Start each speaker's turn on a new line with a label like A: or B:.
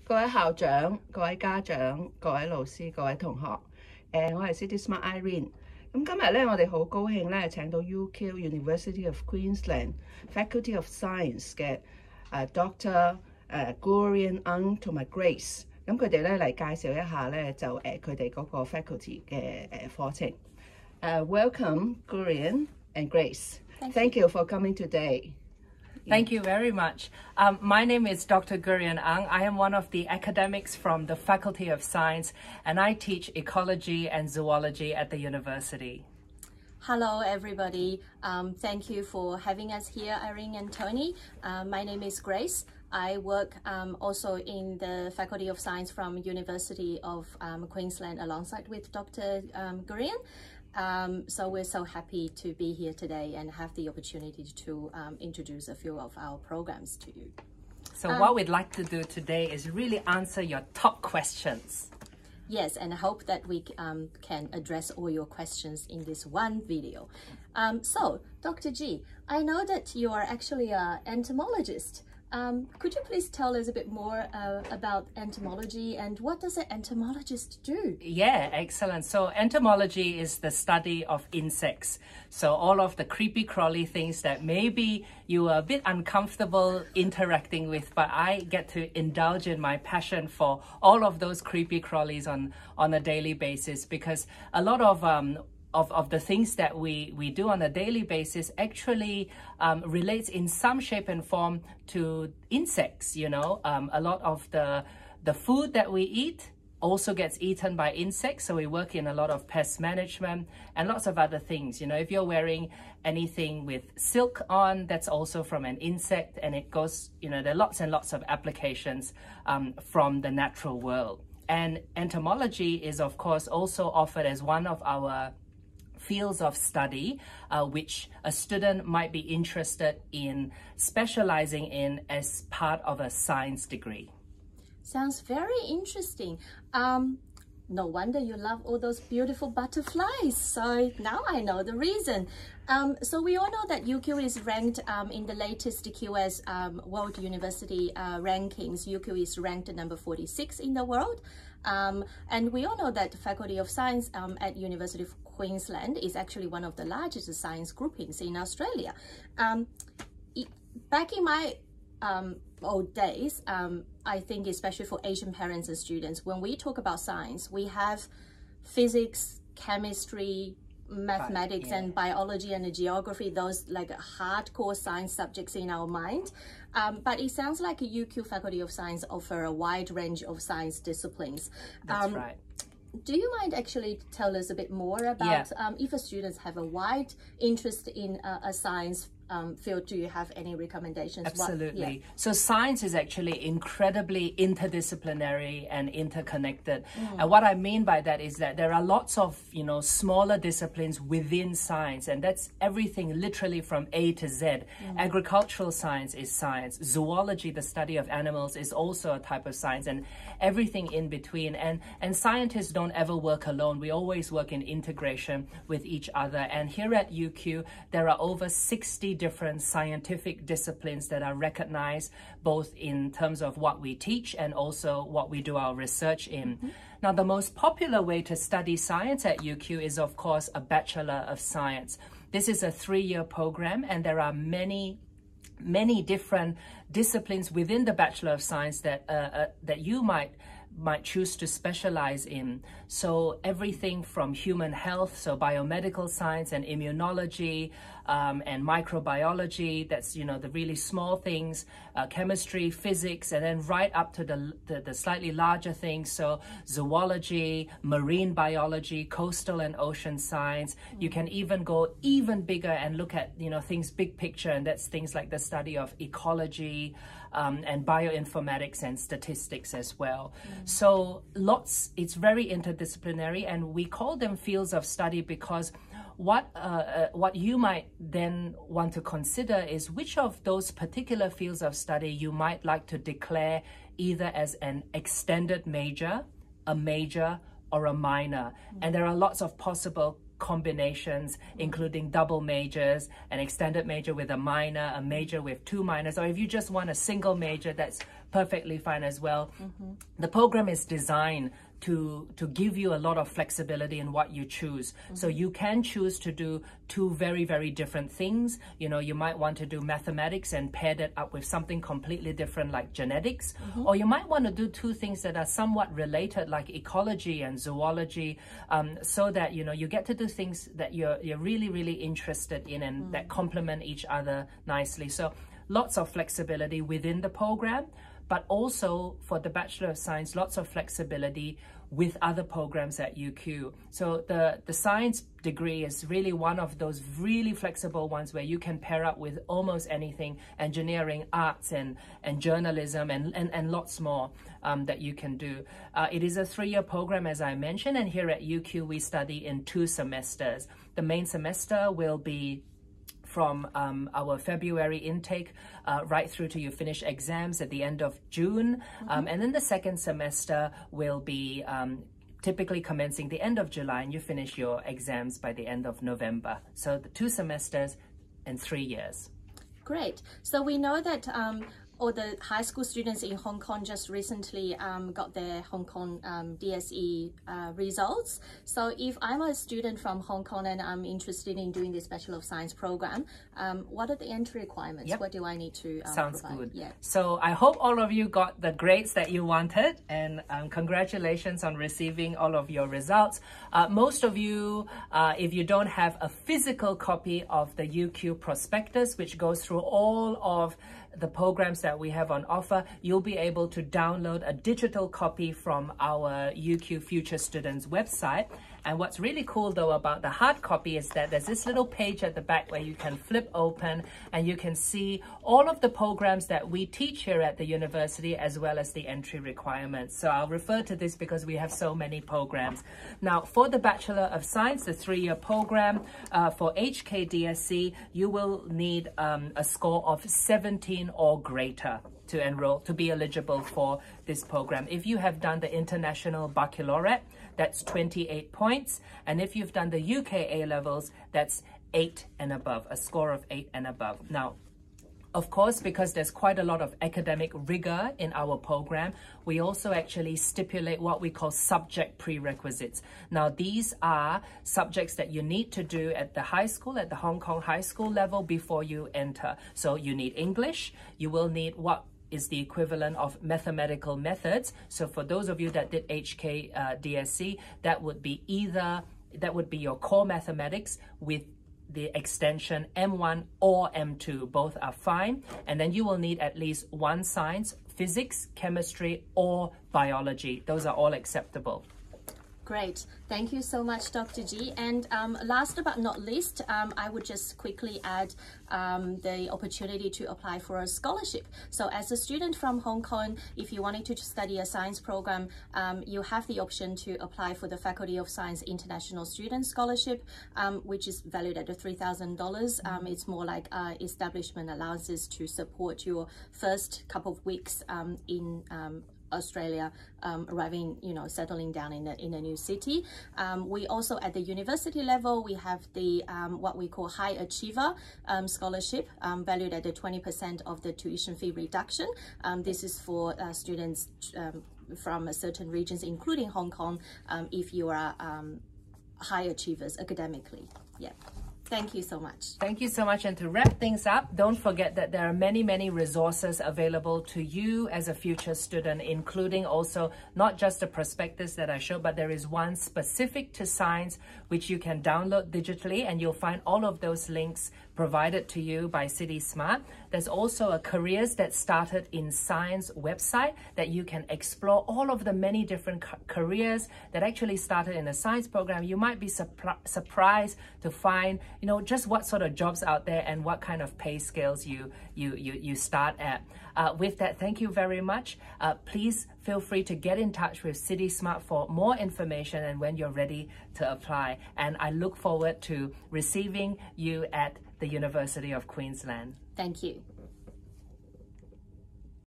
A: 各位校長、各位家長、各位老師、各位同學，我係 CitySmart Irene。咁今日咧，我哋好高興咧，請到 UQ University of Queensland Faculty of Science 嘅Dr. Gurion 同埋 Grace。咁佢哋咧嚟介紹一下咧，就佢哋嗰個 faculty 嘅課程。Welcome Gurion and Grace. Thank you for coming today.
B: Thank you very much. My name is Dr. Gurion. I am one of the academics from the Faculty of Science, and I teach ecology and zoology at the university.
C: Hello, everybody. Thank you for having us here, Irene and Tony. My name is Grace. I work also in the Faculty of Science from University of Queensland alongside with Dr. Gurion. So we're so happy to be here today and have the opportunity to introduce a few of our programs to you.
B: So what we'd like to do today is really answer your top questions.
C: Yes, and I hope that we can address all your questions in this one video. So, Dr. G, I know that you are actually an entomologist. Could you please tell us a bit more about entomology and what does an entomologist do?
B: Yeah, excellent. So entomology is the study of insects. So all of the creepy crawly things that maybe you are a bit uncomfortable interacting with, but I get to indulge in my passion for all of those creepy crawlies on a daily basis, because a lot of the things that we do on a daily basis actually relates in some shape and form to insects. You know, a lot of the food that we eat also gets eaten by insects, so we work in a lot of pest management and lots of other things. You know, if you're wearing anything with silk on, that's also from an insect, and it goes, you know, there are lots and lots of applications from the natural world. And entomology is, of course, also offered as one of our fields of study, which a student might be interested in specializing in as part of a science degree.
C: Sounds very interesting. No wonder you love all those beautiful butterflies. So now I know the reason. So we all know that UQ is ranked in the latest QS World University rankings. UQ is ranked number 46 in the world. And we all know that the Faculty of Science at University of Queensland is actually one of the largest science groupings in Australia. Back in my old days, I think especially for Asian parents and students, when we talk about science, we have physics, chemistry, mathematics, and biology and geography, those like hardcore science subjects in our mind. But it sounds like a UQ Faculty of Science offer a wide range of science disciplines.
B: That's right.
C: Do you mind actually tell us a bit more about if a students have a wide interest in a science field, do you have any recommendations?
B: Absolutely. So science is actually incredibly interdisciplinary and interconnected. And what I mean by that is that there are lots of, you know, smaller disciplines within science, and that's everything literally from A to Z. Agricultural science is science. Zoology, the study of animals, is also a type of science, and everything in between. And scientists don't ever work alone. We always work in integration with each other. And here at UQ, there are over 60 different scientific disciplines that are recognized both in terms of what we teach and also what we do our research in. Now, the most popular way to study science at UQ is, of course, a Bachelor of Science. This is a 3-year program, and there are many different disciplines within the Bachelor of Science that you might choose to specialize in. So everything from human health, so biomedical science and immunology, and microbiology, that's, you know, the really small things, chemistry, physics, and then right up to the slightly larger things, so zoology, marine biology, coastal and ocean science. You can even go even bigger and look at, you know, things big picture, and that's things like the study of ecology, and bioinformatics and statistics as well. So it's very interdisciplinary, and we call them fields of study because what you might then want to consider is which of those particular fields of study you might like to declare either as an extended major, a major, or a minor. And there are lots of possible combinations, including double majors, an extended major with a major with 2 minors, or if you just want a single major, that's perfectly fine as well. The program is designed to give you a lot of flexibility in what you choose. So you can choose to do two very, very different things. You know, you might want to do mathematics and pair that up with something completely different like genetics, or you might want to do two things that are somewhat related like ecology and zoology, so that, you know, you get to do things that you're really, really interested in and that complement each other nicely. So lots of flexibility within the program, but also for the Bachelor of Science, lots of flexibility with other programs at UQ. So the science degree is really one of those really flexible ones where you can pair up with almost anything, engineering, arts, and journalism, and lots more that you can do. It is a 3-year program, as I mentioned, and here at UQ we study in 2 semesters. The main semester will be from our February intake right through to you finish exams at the end of June. And then the second semester will be typically commencing the end of July, and you finish your exams by the end of November. So the 2 semesters and 3 years.
C: Great. So we know that all the high school students in Hong Kong just recently got their Hong Kong DSE results. So if I'm a student from Hong Kong and I'm interested in doing this Bachelor of Science program, what are the entry requirements? What do I need to
B: Sounds
C: provide?
B: good.
C: Yeah.
B: So I hope all of you got the grades that you wanted, and congratulations on receiving all of your results. Most of you, if you don't have a physical copy of the UQ prospectus, which goes through all of the programs that we have on offer, you'll be able to download a digital copy from our UQ Future Students website. And what's really cool though about the hard copy is that there's this little page at the back where you can flip open and you can see all of the programs that we teach here at the university, as well as the entry requirements. So I'll refer to this because we have so many programs. Now, for the Bachelor of Science, the 3-year program, for HKDSC, you will need a score of 17 or greater to enroll, to be eligible for this program. If you have done the International Baccalaureate, that's 28 points. And if you've done the UK A-levels, that's 8 and above, a score of 8 and above. Now, of course, because there's quite a lot of academic rigor in our program, we also actually stipulate what we call subject prerequisites. Now, these are subjects that you need to do at the high school, at the Hong Kong high school level before you enter. So you need English, you will need what is the equivalent of mathematical methods. So for those of you that did HKDSC, that would be your core mathematics with the extension M1 or M2, both are fine. And then you will need at least 1 science, physics, chemistry, or biology. Those are all acceptable.
C: Great. Thank you so much, Dr. G. And last but not least, I would just quickly add the opportunity to apply for a scholarship. So as a student from Hong Kong, if you wanted to study a science program, you have the option to apply for the Faculty of Science International Student Scholarship, which is valued at $3,000. It's more like establishment allowances to support your first couple of weeks in Australia, arriving, settling down in a new city. We also, at the university level, we have the what we call High Achiever Scholarship, valued at the 20% of the tuition fee reduction. This is for students from certain regions, including Hong Kong, if you are high achievers academically. Yeah. Thank you so much.
B: Thank you so much. And to wrap things up, don't forget that there are many, many resources available to you as a future student, including also not just the prospectus that I showed, but there is one specific to science, which you can download digitally, and you'll find all of those links provided to you by CitySmart. There's also a careers that started in science website that you can explore all of the many different careers that actually started in a science program. You might be surprised to find, just what sort of jobs out there and what kind of pay scales you start at. With that, thank you very much. Please feel free to get in touch with CitySmart for more information and when you're ready to apply. And I look forward to receiving you at the University of Queensland.
C: Thank you.